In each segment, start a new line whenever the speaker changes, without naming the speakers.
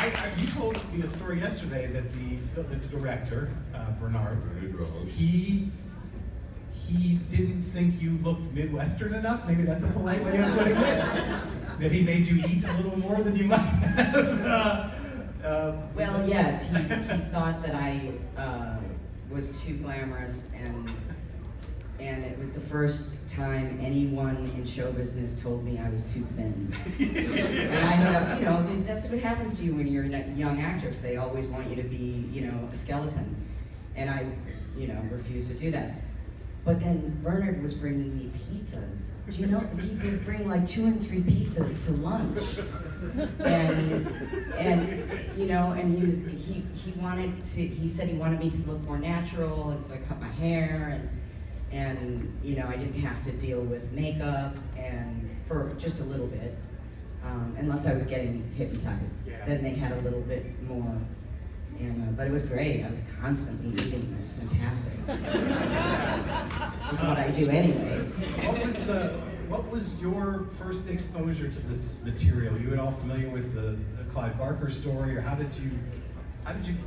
You told me a story yesterday that the director, Bernard
Rose,
he didn't think you looked Midwestern enough. Maybe that's a polite way of putting it. That he made you eat a little more than you might have.
Well, yes, he thought that I was too glamorous, and it was the first time anyone in show business told me I was too thin. And I thought, that's what happens to you when you're a young actress. They always want you to be, a skeleton. And I, refused to do that. But then Bernard was bringing me pizzas. Do you know, he would bring like 2 and 3 pizzas to lunch. And he said he wanted me to look more natural, and so I cut my hair, and I didn't have to deal with makeup, and for just a little bit, unless I was getting hypnotized.
Yeah.
Then they had a little bit more. But it was great. I was constantly eating. It was fantastic. This is what I do anyway.
What was your first exposure to this material? You at all familiar with the Clive Barker story, or how did you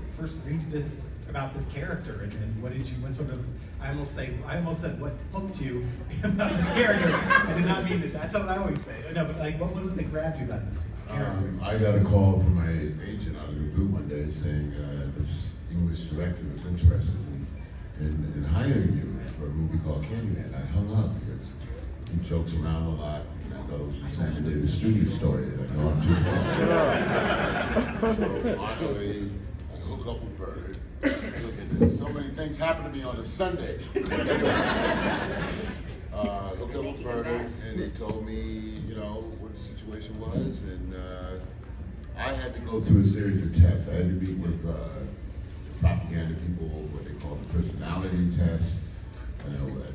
first read about this character, and what sort of, I almost said what hooked you about this character. I did not mean that. That's what I always say. No, but what was it that grabbed you about this character?
I got a call from my agent out of the blue one day saying this English director was interested in hiring you for a movie called Candyman. I hung up because he jokes around a lot, and I thought it was the Sammy Davis Studio story. I know I'm too close. So finally, I hook up with Bernard. Look at this. So many things happen to me on a Sunday. Hooked up with Bernard, and he told me, what the situation was, and I had to go through a series of tests. I had to meet with propaganda people, what they call the personality test.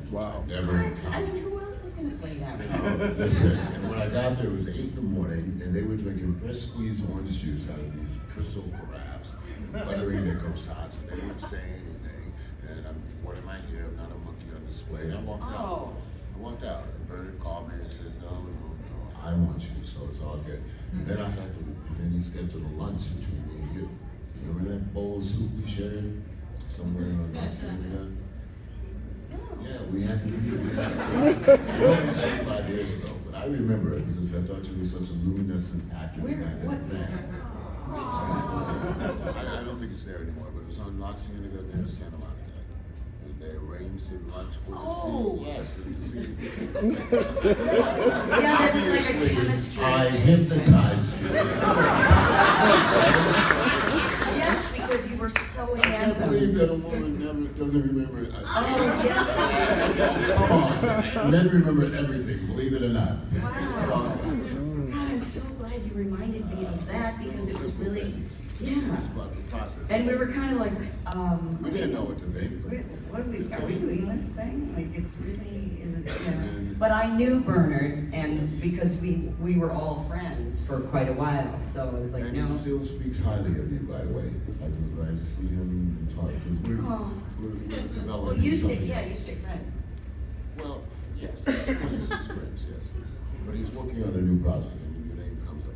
Wow. Who else is going to play that role?
Listen, and when I got there, it was 8 in the morning, and they were drinking fresh squeezed orange juice out of these crystal carafes, buttering their croissants, and they weren't saying anything. And what am I here? I'm not a monkey on display. And I walked out. And Bernard called me and says, no, I want you, so it's all good. And then he scheduled a lunch between me and you. Remember that bowl of soup we shared somewhere on Los Angeles? Yeah, we had to do it. It was 5 years ago, but I remember it because I thought you were such a luminescent actress.
What?
I don't think it's there anymore, but it was on Los Angeles near Santa Monica. And they arranged the lunch for the scene. Yes, and the scene.
Yeah, that was like a chemistry.
I hypnotized you.
Yes, because you were so
I can't
handsome.
believe that a woman never doesn't remember it.
Oh, yes.
Come on. Men remember everything, believe it or not.
Wow. God, I'm so glad you reminded me of that, because it was really,
It's about the process.
And we were kind of like,
We didn't know what to think.
are we doing this thing? Like, it's really, is it, But I knew Bernard, and because we were all friends for quite a while, so I was like,
And
no.
he still speaks highly of you, by the way. I see him and talk, because we're developing
Well, you stay
something.
friends.
Well, yes, he's friends, yes. But he's working on a new project, and your name comes up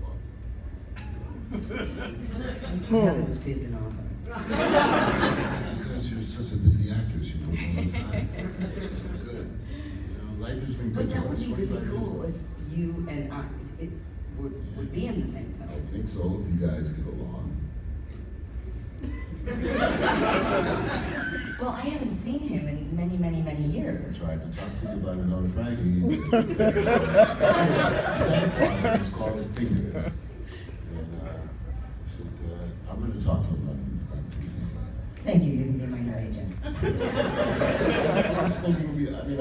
I haven't received an offer.
because you're such a busy actress, all the time. Good. Life has been
But
good
that
to
would
us.
be really
25 years
cool
old.
if you and I would be in the same
I
film.
think so, if you guys get along.
Well, I haven't seen him in many, many, many
I
years.
tried to talk to you about it on Friday. It's called Fingers. And I'm going to talk to him on Tuesday.
Thank you, you can be my new agent.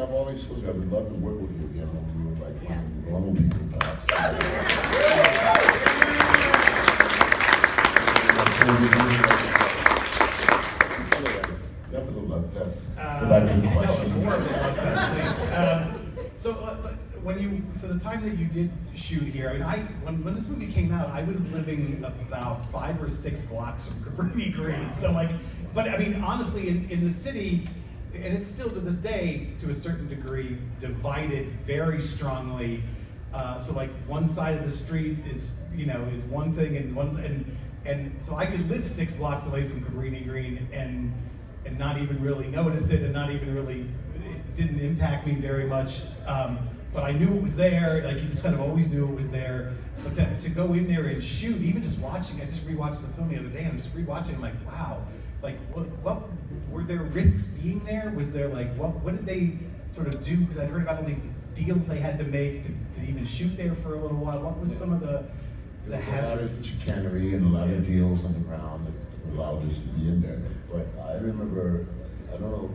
I've always told you I would love to work with you again when we were like
Yeah.
normal people, perhaps. Enough of the love fest. Let's go back to the questions.
More of a love fest, please. So the time that you did shoot here, when this movie came out, I was living about 5 or 6 blocks from Cabrini Green. So honestly, in the city, and it's still to this day, to a certain degree, divided very strongly. So one side of the street is one thing, and And so I could live 6 blocks away from Cabrini Green and not even really notice it, and not even really, it didn't impact me very much. But I knew it was there, like you just kind of always knew it was there. But to go in there and shoot, even just watching, I just rewatched the film the other day, and I'm just rewatching, I'm like, wow, like what were there risks being there? Was there like, what did they sort of do? Because I'd heard about all these deals they had to make to even shoot there for a little while. What was some of the hazards?
A lot of chicanery and a lot of deals on the ground that allowed us to be in there. But I remember, I don't know,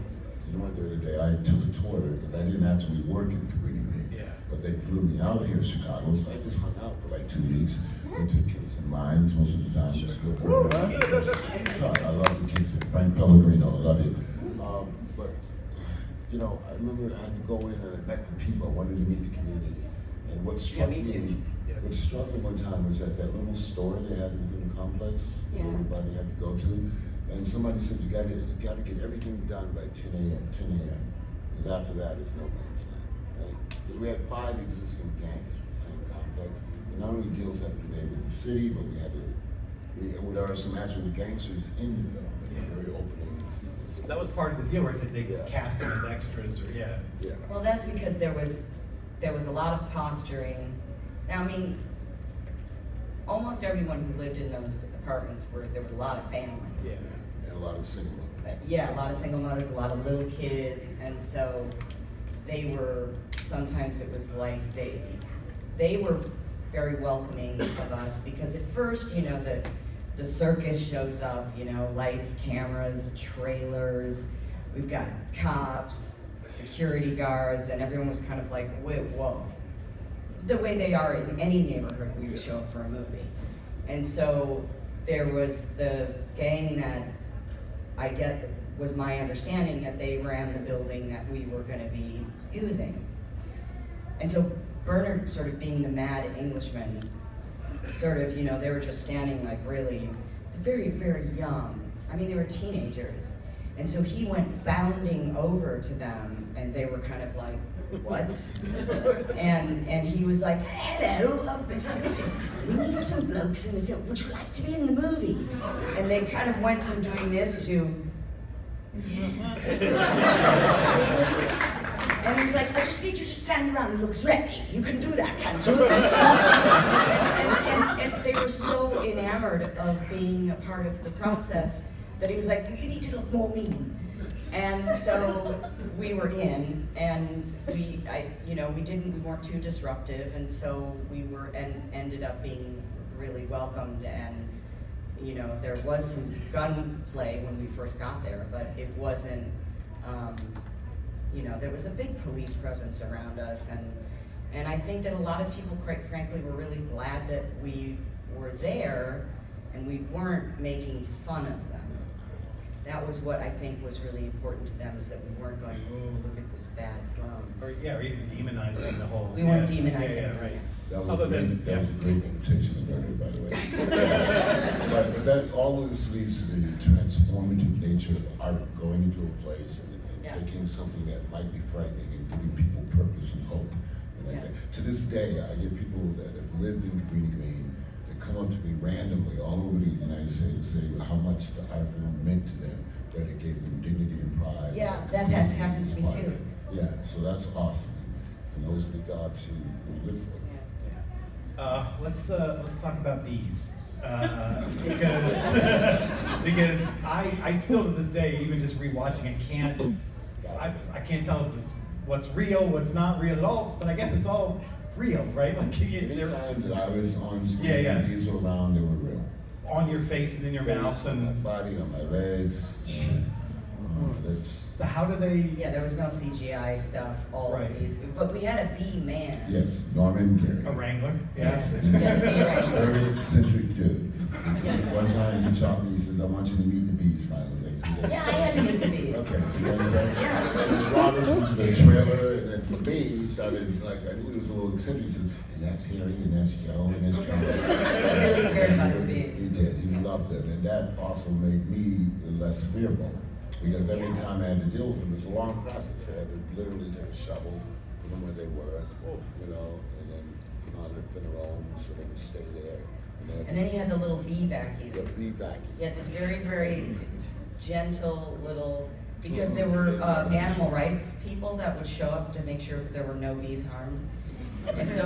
you went there today, I took a tour because I didn't actually work in Cabrini Green.
Yeah.
But they flew me out here in Chicago, so I just hung out for like 2 weeks. Went to Kings and Mines most of the time. Just go I love the Kings. Frank Pellegrino, I love you. But you know, I remember I had to go in and I met the people. I wanted to meet the community. And what struck
me too.
What struck me one time was that little store they had in the complex that everybody had to go to. And somebody said you gotta get everything done by 10 a.m. Because after that it's no man's land, right? Because we had 5 existing gangs in the same complex. And not only deals had to be made with the city, but there are some actual gangsters in the building, very openly.
That was part of the deal, right? That they cast them as extras, or
Yeah.
Well, that's because there was a lot of posturing. Now, I mean, almost everyone who lived in those apartments there were a lot of families.
Yeah.
And a lot of single mothers.
Yeah, a lot of single mothers, a lot of little kids, and so they were, sometimes it was like they were very welcoming of us, because at first, you know, the circus shows up, you know, lights, cameras, trailers, we've got cops, security guards, and everyone was kind of like, wait, whoa. The way they are in any neighborhood, we would show up for a movie. And so there was the gang that was my understanding that they ran the building that we were gonna be using. And so Bernard, sort of being the mad Englishman, sort of, you know, they were just standing like really very, very young. I mean, they were teenagers. And so he went bounding over to them, and they were kind of like, what? and he was like, hello, listen, we need some blokes in the film. Would you like to be in the movie? And they kind of went from doing this to, and he was like, I just need you to stand around and look threatening. You can do that, can't you? and they were so enamored of being a part of the process that he was like, you need to look more mean. And so we were in, and we weren't too disruptive, and so we were, and ended up being really welcomed. And you know, there was some gunplay when we first got there, but it wasn't, you know, there was a big police presence around us, and I think that a lot of people, quite frankly, were really glad that we were there and we weren't making fun of them. That was what I think was really important to them, is that we weren't going, oh, look at this bad slum.
Or even demonizing the whole.
We weren't demonizing.
Yeah, right.
That was a great invitation to Bernard, by the way. but that all of this leads to the transformative nature of art, going into a place and taking something that might be frightening and giving people purpose and hope. And like that. To this day, I get people that have lived in Cabrini Green that come up to me randomly all over the United States and say how much the art form meant to them, that it gave them dignity and pride.
Yeah, that has happened to me too.
Yeah, so that's awesome. And those are the jobs you live for.
Let's talk about bees, because I still to this day, even just rewatching it, I can't tell what's real, what's not real at all. But I guess it's all real, right? Like
anytime that I was on screen, bees were around, they were real.
On your face and in your mouth,
on
and
my body, on my legs.
So how do they?
Yeah, there was no CGI stuff, all of these, but we had a bee man.
Yes, Norman Gary.
A wrangler.
Yes. Very eccentric dude. One time he taught me, he says, I want you to meet the bees finally.
Yeah, I had to meet the bees.
Okay, you know what I'm saying?
Yeah.
And he brought us into the trailer, and then for me, he started, like, I knew he was a little eccentric. He says, and that's Harry, and that's Joe, and that's John.
He really cared about his bees.
He did, he loved them, and that also made me less fearful. Because every time I had to deal with them, it was a long process. I had to literally take a shovel, put them where they were, you know, and then put on their own so they would stay there.
And then he had the little bee vacuum.
Yeah, bee vacuum.
He had this very, very gentle little, because there were animal rights people that would show up to make sure there were no bees harmed. And so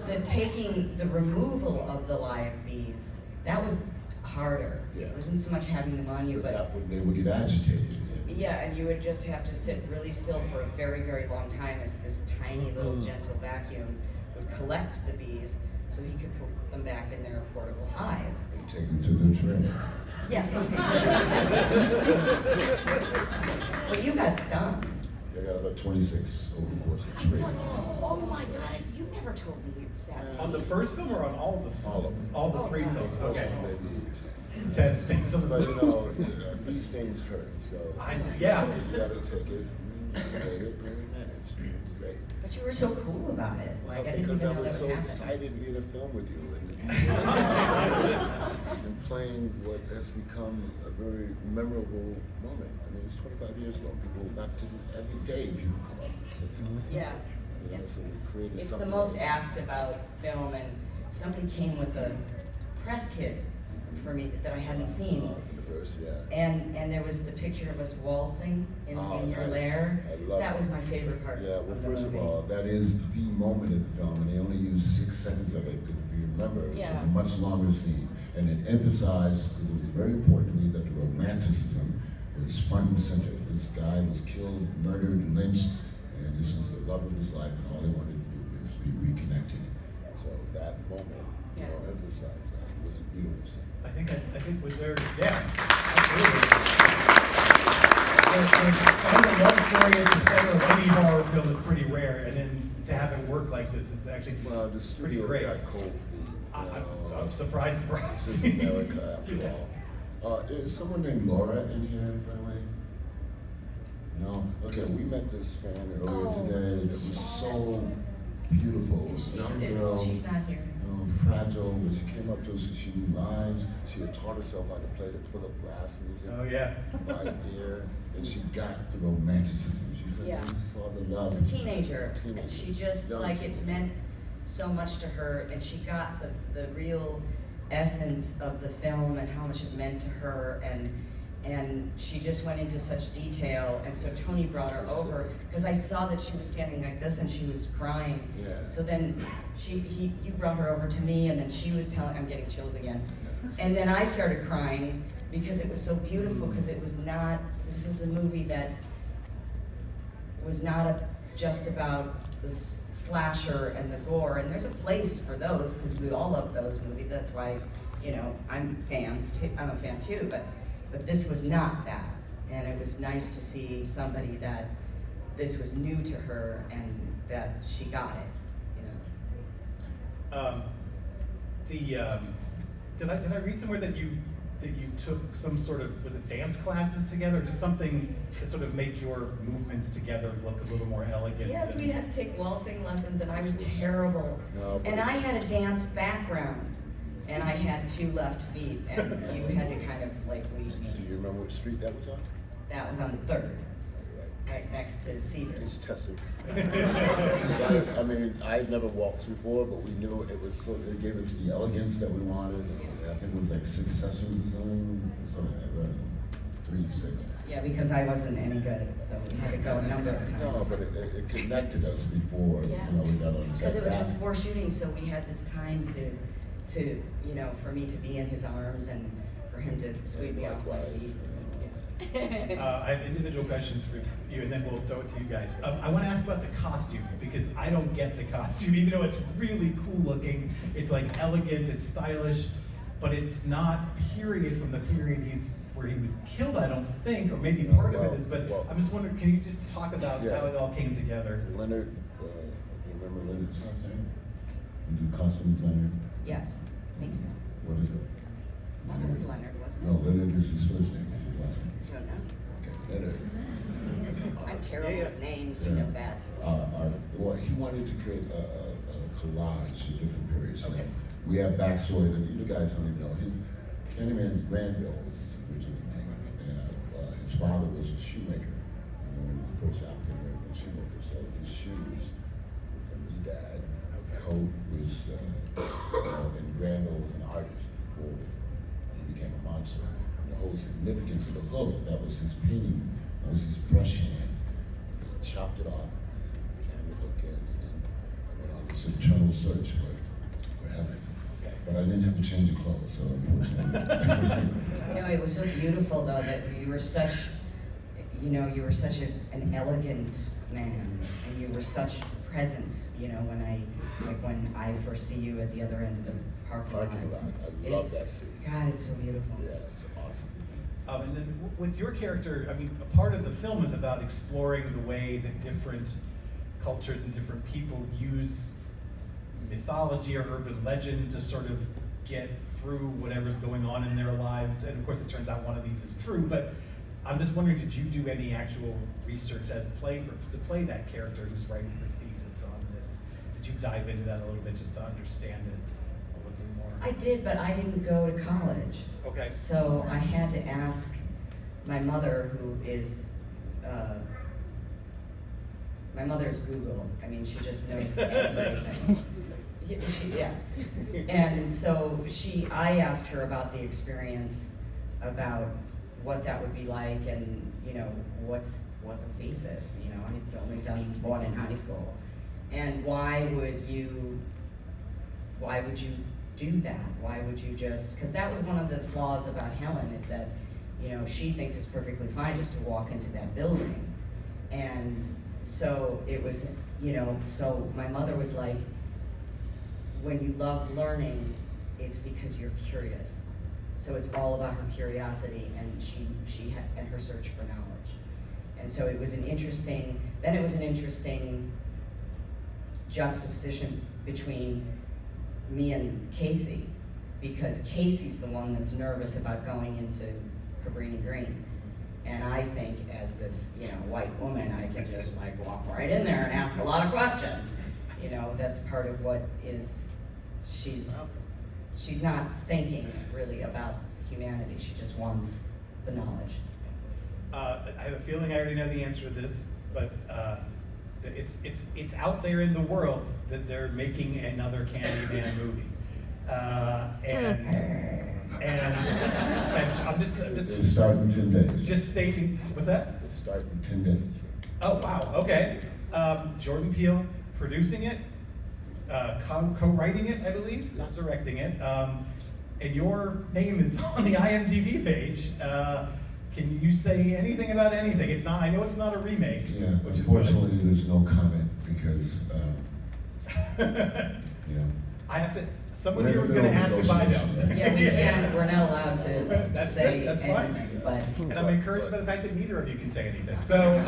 the removal of the live bees, that was harder.
Yeah.
It wasn't so much having them on you,
Because
but
that would, they would get agitated.
yeah, and you would just have to sit really still for a very, very long time as this tiny little gentle vacuum would collect the bees so he could put them back in their portable hive.
And take them to the train.
Yes. Well, you got stung.
They got about 26 over the course of 3.
Oh my God, you never told me it was that.
On the first film or on all the
All of them.
all the 3
Oh,
films? Okay.
Maybe
10 stings on the
But
first
you
film.
know, bee stings hurt, so
Yeah.
you gotta take it. Take it and manage. It's great.
But you were so cool about it. Like, I didn't
Because
even
I
know
was
that
so
would happen.
excited to be in a film with you and playing what has become a very memorable moment. I mean, it's 25 years ago. People, not to, every day, people come up and say something.
Yeah.
You know,
It's,
so we created
it's the
something
most
else.
asked about film, and somebody came with a press kit for me that I hadn't seen.
In the verse, yeah.
And there was the picture of us waltzing in your
nice.
lair.
I love
That
it.
was my favorite part.
Yeah, well,
of the
first of
movie.
all, that is the moment of the film, and they only used 6 seconds of it, because if you remember, it was
Yeah.
a much longer scene. And it emphasized, because it was very important to me, that the romanticism was front and center. This guy was killed, murdered, lynched, and this is the love of his life, and all he wanted to do was be reconnected. So that moment, you know,
Yeah.
emphasized that. It was a beautiful scene.
I think was there, yeah, absolutely. The love story at the center of any horror film is pretty rare, and then to have it work like this is actually
Well, the
pretty
studio
great.
got cold feet.
I'm surprised.
This is America, after all. Is someone named Laura in here, by the way? No? Okay, we met this fan earlier today. It was so beautiful. It was a young girl.
She's not here.
Fragile, but she came up to us and she knew lines. She had taught herself how to play the pull-up glass music
Oh yeah.
by ear, and she got the romanticism. She said,
Yeah.
"We saw the love."
A teenager, and she just,
Young
like, it
teenager.
meant so much to her, and she got the real essence of the film and how much it meant to her, and she just went into such detail, and so Tony brought her over, because I saw that she was standing like this and she was crying.
Yeah.
So then you brought her over to me, and then she was telling, I'm getting chills again. And then I started crying because it was so beautiful, because it was not, this is a movie that was not just about the slasher and the gore, and there's a place for those, because we all love those movies. That's why, you know, I'm a fan too, but this was not that. And it was nice to see somebody that this was new to her and that she got it, you know.
Did I read somewhere that you took some sort of, was it dance classes together, just something to sort of make your movements together look a little more elegant?
Yes, we had to take waltzing lessons, and I was terrible.
No, but
And I had a dance background, and I had 2 left feet, and you had to kind of like lead
Do
me.
you remember what street that was on?
That was on the 3rd,
Right.
right next to Cedars.
Just testing. I mean, I'd never walked before, but we knew it was so, it gave us the elegance that we wanted. I think it was like 6 sessions or something like that, 3, 6.
Yeah, because I wasn't any good, so we had to go a number of times.
No, but it connected us before,
Yeah.
you know, we got on the
Because it was
set.
before shooting, so we had this time to, you know, for me to be in his arms and for him to sweep me off my
Likewise.
feet.
I have individual questions for you, and then we'll throw it to you guys. I want to ask about the costume, because I don't get the costume, even though it's really cool looking. It's like elegant, it's stylish, but it's not period from the period where he was killed, I don't think, or maybe
No,
part of
well,
it is, but
well-
I'm just wondering, can you just talk about
Yeah.
how it all came together?
Leonard, you remember Leonard's last name? The costume designer?
Yes, I think so.
What is it?
Well, it was Leonard, wasn't it?
No, Leonard is his first name, it's his last name.
I don't know.
Okay, Leonard.
I'm terrible
Yeah, yeah.
with names, you know that.
Well, he wanted to create a collage of different periods. So
Okay.
we have backstory that you guys don't even know. Candyman's Granville was his original name. And his father was a shoemaker. One of the first African American shoemakers. So his shoes were from his dad.
Okay.
Coat was And Randall was an artist before he became a monster. And the whole significance of the hook, that was his painting, that was his brush hand. He chopped it off, jammed the hook in, and then I went on this eternal search for Helen. But I didn't have to change the clothes, so unfortunately.
No, it was so beautiful though that you were such, you were such an elegant man, and you were such a presence, when I first see you at the other end of the parking lot.
I love that scene.
God, it's so beautiful.
Yeah, it's awesome.
And then with your character, I mean, a part of the film is about exploring the way that different cultures and different people use mythology or urban legend to sort of get through whatever's going on in their lives. And of course, it turns out one of these is true, but I'm just wondering, did you do any actual research to play that character who's writing your thesis on this? Did you dive into that a little bit just to understand it a little bit more?
I did, but I didn't go to college.
Okay.
So I had to ask my mother, who is, my mother's Google. I mean, she just knows everything. Yeah. And so I asked her about the experience, about what that would be like, and what's a thesis. I'd only done one in high school, and why would you do that? Why would you just? Because that was one of the flaws about Helen, is that she thinks it's perfectly fine just to walk into that building, and so it was so my mother was like, when you love learning, it's because you're curious. So it's all about her curiosity and she and her search for knowledge. And so it was an interesting juxtaposition between me and Casey, because Casey's the one that's nervous about going into Cabrini Green. And I think as this, white woman, I can just walk right in there and ask a lot of questions. That's part of what is, she's not thinking really about humanity. She just wants the knowledge.
I have a feeling I already know the answer to this, but it's out there in the world that they're making another Candyman movie, and I'm just
They start in 10 days.
just stating, what's that?
They start in 10 days.
Oh wow, okay. Jordan Peele producing it, co-writing it, I believe, not directing it. And your name is on the IMDb page. Can you say anything about anything? It's not. I know it's not a remake.
Yeah,
which
unfortunately, there's no comment because,
I have to. Someone here was going to ask if I know.
Yeah, we can't. We're not allowed to
That's
say
good, that's fine.
anything. But
And I'm encouraged by the fact that neither of you can say anything. So.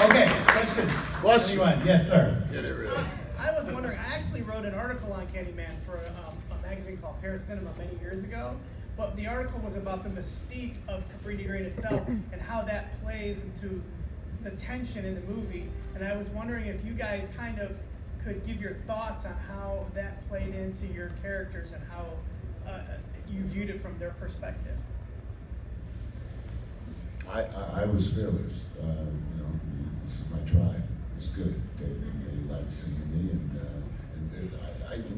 Okay, questions? Anyone? Yes, sir.
I was wondering, I actually wrote an article on Candyman for a magazine called Paris Cinema many years ago, but the article was about the mystique of Cabrini Green itself and how that plays into the tension in the movie. And I was wondering if you guys kind of could give your thoughts on how that played into your characters and how you viewed it from their perspective.
I was fearless. This is my tribe. It's good. They liked seeing me, and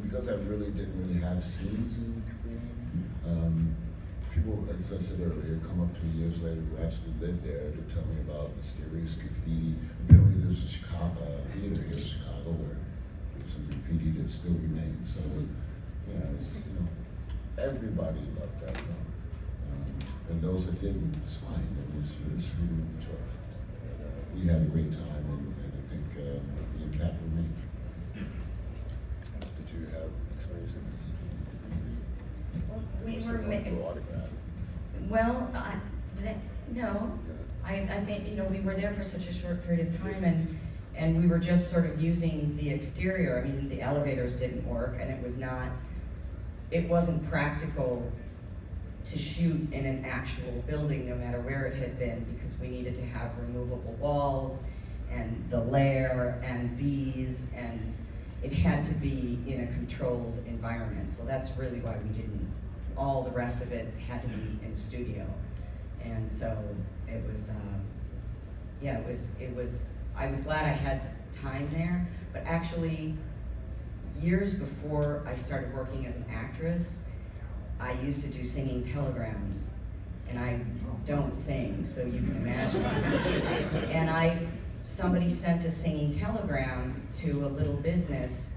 because I didn't really have scenes in Cabrini, people, as I said earlier, come up to me years later who actually lived there to tell me about mysterious graffiti. Apparently, there's a theater here in Chicago where there's some graffiti that still remains. So, everybody loved that film. And those that didn't, it's fine. It's who we trust. We had a great time, and I think the impact remains. Did you have experience in autograph?
Well, no. I think we were there for such a short period of time, and we were just sort of using the exterior. I mean, the elevators didn't work, and it wasn't practical to shoot in an actual building, no matter where it had been, because we needed to have removable walls and the lair and bees, and it had to be in a controlled environment. So that's really why we didn't. All the rest of it had to be in a studio. And so it was, yeah, it was, I was glad I had time there, but actually, years before I started working as an actress, I used to do singing telegrams, and I don't sing, so you can imagine. And somebody sent a singing telegram to a little business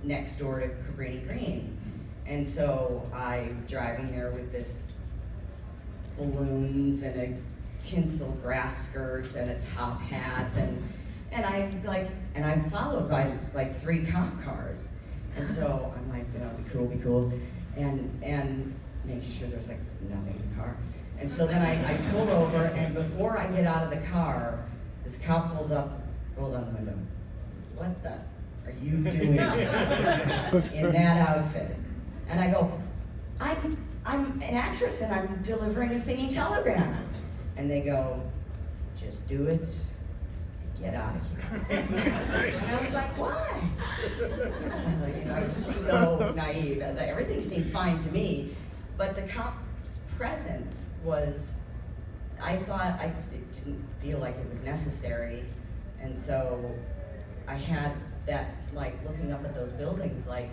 next door to Cabrini Green. And so I'm driving there with this balloons and a tinsel grass skirt and a top hat, and I'm followed by like 3 cop cars. And so I'm like, you know, be cool, and making sure there's like nothing in the car. And so then I pull over, and before I get out of the car, this cop pulls up, roll down the window. What the are you doing in that outfit? And I go, I'm an actress and I'm delivering a singing telegram. And they go, just do it, get out of here. And I was like, why? You know, I was just so naive. Everything seemed fine to me, but the cop's presence was, I thought it didn't feel like it was necessary. And so I had that, like, looking up at those buildings, like,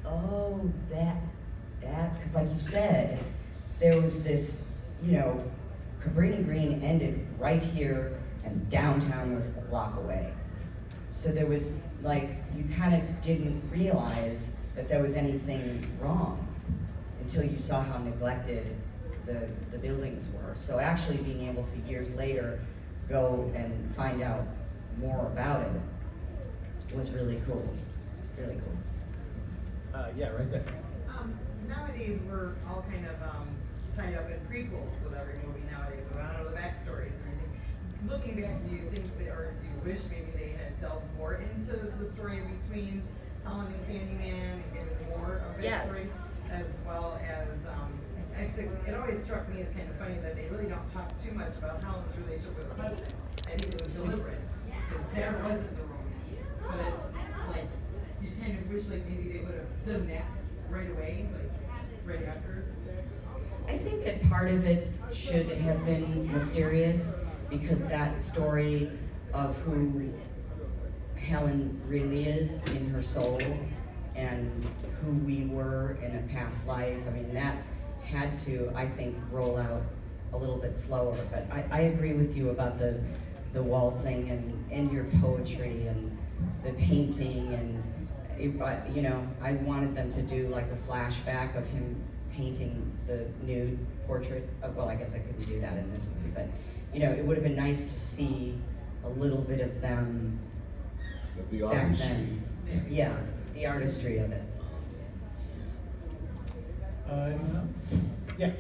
oh, that's, because like you said, there was this, you know, Cabrini Green ended right here, and downtown was a block away. So there was, like, you kind of didn't realize that there was anything wrong until you saw how neglected the buildings were. So actually being able to, years later, go and find out more about it was really cool, really cool.
Yeah, right there.
Nowadays, we're all kind of tied up in prequels with every movie nowadays. So I don't know the backstories and everything. Looking back, do you think or do you wish maybe they had delved more into the story between Helen and Candyman and given more of that story? As well as, actually, it always struck me as kind of funny that they really don't talk too much about Helen's relationship with her husband. I think it was deliberate, because there wasn't the romance. But it, like, you kind of wish like maybe they would have done that right away, like right after.
I think that part of it should have been mysterious, because that story of who Helen really is in her soul and who we were in a past life, I mean, that had to, I think, roll out a little bit slower. But I agree with you about the waltzing and your poetry and the painting, and it, you know, I wanted them to do like a flashback of him painting the nude portrait of, well, I guess I couldn't do that in this movie, but you know, it would have been nice to see a little bit of them
The
back
artistry.
then. Yeah, the artistry of it.
Anyone else? Yeah.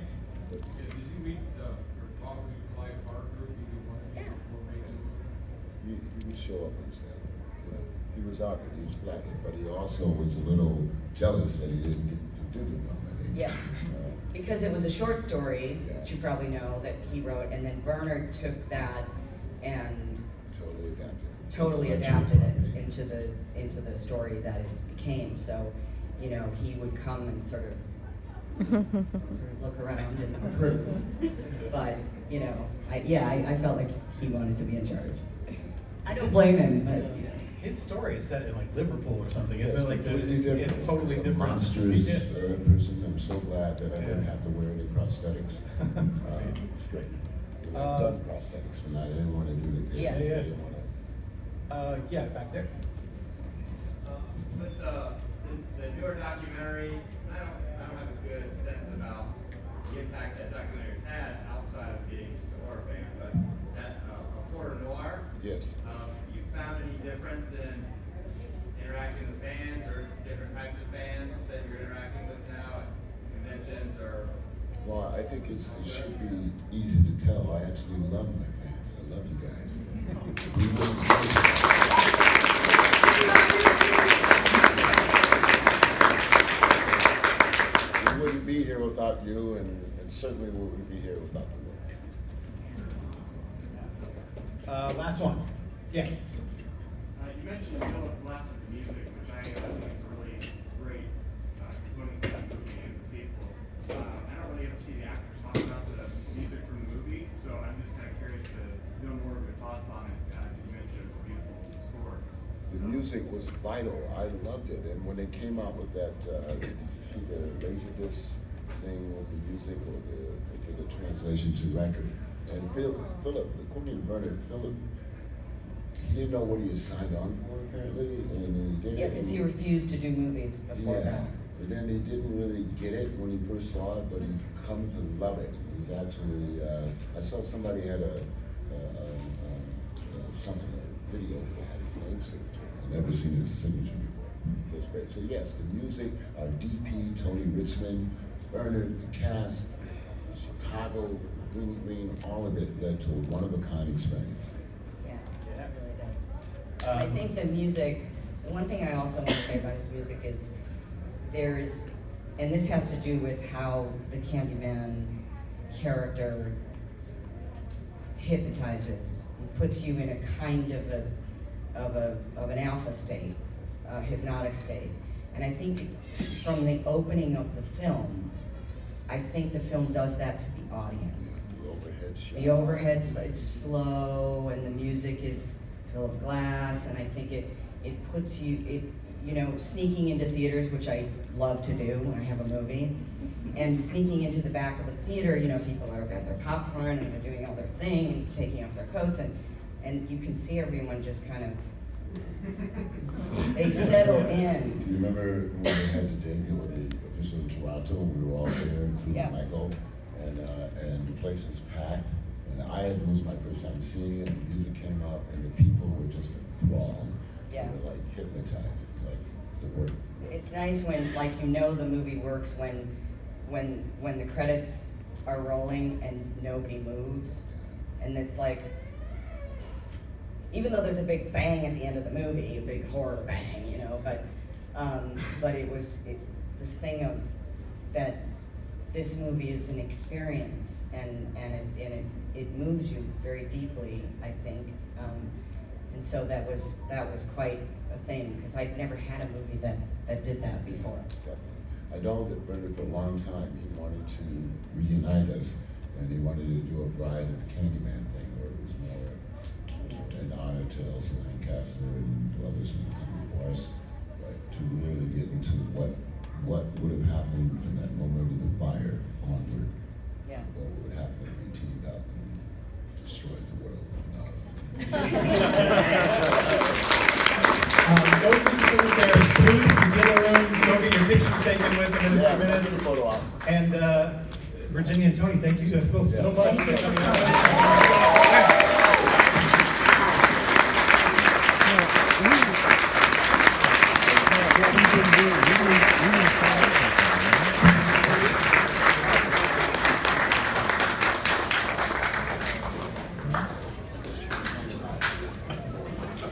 Did you meet or talk to Clive Barker? Either one of you before making?
He would show up on set. Yeah. He was honored, he was flattered, but he also was a little jealous that he didn't get to do the film. I think.
Yeah. Because it was a short story, that you probably know, that he wrote, and then Bernard took that and
Totally adapted
it into the story that it became. So, you know, he would come and sort of look around and approve. But, you know, I felt like he wanted to be in charge. I don't blame him, but you know.
His story is set in like Liverpool or something, isn't it? Like
completely different.
it's totally
He's a
different.
monstrous
Yeah.
person. I'm so glad that I didn't have to wear any prosthetics. It's great. I've done prosthetics, but I didn't want to do it.
Yeah.
I didn't want to.
Yeah, back there.
With the newer documentary, I don't have a good sense about the impact that documentary's had outside of being just a horror fan, but that horror noir.
Yes.
You found any difference in interacting with fans or different types of fans that you're interacting with now at conventions or?
Well, I think it should be easy to tell. I actually love my fans. I love you guys. We wouldn't be here without you, and certainly we wouldn't be here without the work.
Last one. Yeah.
You mentioned Philip Glass's music, which I think is a really great component to the movie and the sequel. I don't really ever see the actors talk about the music thoughts on it? You mentioned it's a beautiful score.
The music was vital. I loved it. And when they came out with that, did you see the Laserdisc thing with the music, or they did a translation to record? And Philip, according to Bernard, Philip, he didn't know what he had signed on for apparently, and he did.
Yeah, because he refused to do movies before that.
But then he didn't really get it when he first saw it, but he's come to love it. He's actually, I saw somebody had something, a video that had his name signature. I've never seen his signature before. So it's great. So yes, the music, our DP, Tony Richmond, Bernard, the cast, Chicago, Green, all of it led to a one-of-a-kind experience.
Yeah, it really did. I think the music, the one thing I also want to say about his music is and this has to do with how the Candyman character hypnotizes and puts you in a kind of an alpha state, a hypnotic state. And I think from the opening of the film, I think the film does that to the audience.
The overhead shot.
The overhead, it's slow, and the music is Philip Glass, and I think it puts you, sneaking into theaters, which I love to do when I have a movie, and sneaking into the back of the theater, people are got their popcorn and they're doing all their thing and taking off their coats, and you can see everyone just kind of, they settle in.
Do you remember when they had the debut with the officials in Toronto? We were all there, including
Yeah.
Michael, and the place was packed. And it was my first time seeing it. The music came up, and the people were just enthralled.
Yeah.
They were like hypnotized. It's like the work.
It's nice when, the movie works when the credits are rolling and nobody moves, and it's like, even though there's a big bang at the end of the movie, a big horror bang, but it was this thing of that this movie is an experience, and it moves you very deeply, I think, and so that was quite a thing, because I'd never had a movie that did that before.
Definitely. I know that Bernard, for a long time, he wanted to reunite us, and he wanted to do a Bride of Candyman thing, where it was more an honor to Elsa Lancaster and others who come before us, right, to really get into what would have happened in that moment of the fire onward.
Yeah.
What would happen if we teamed up and destroyed the world with love.
Go to the there, please, get a room, go get your picture taken with them in a few minutes.
Photo op.
And Virginia and Tony, thank you both so much for coming out.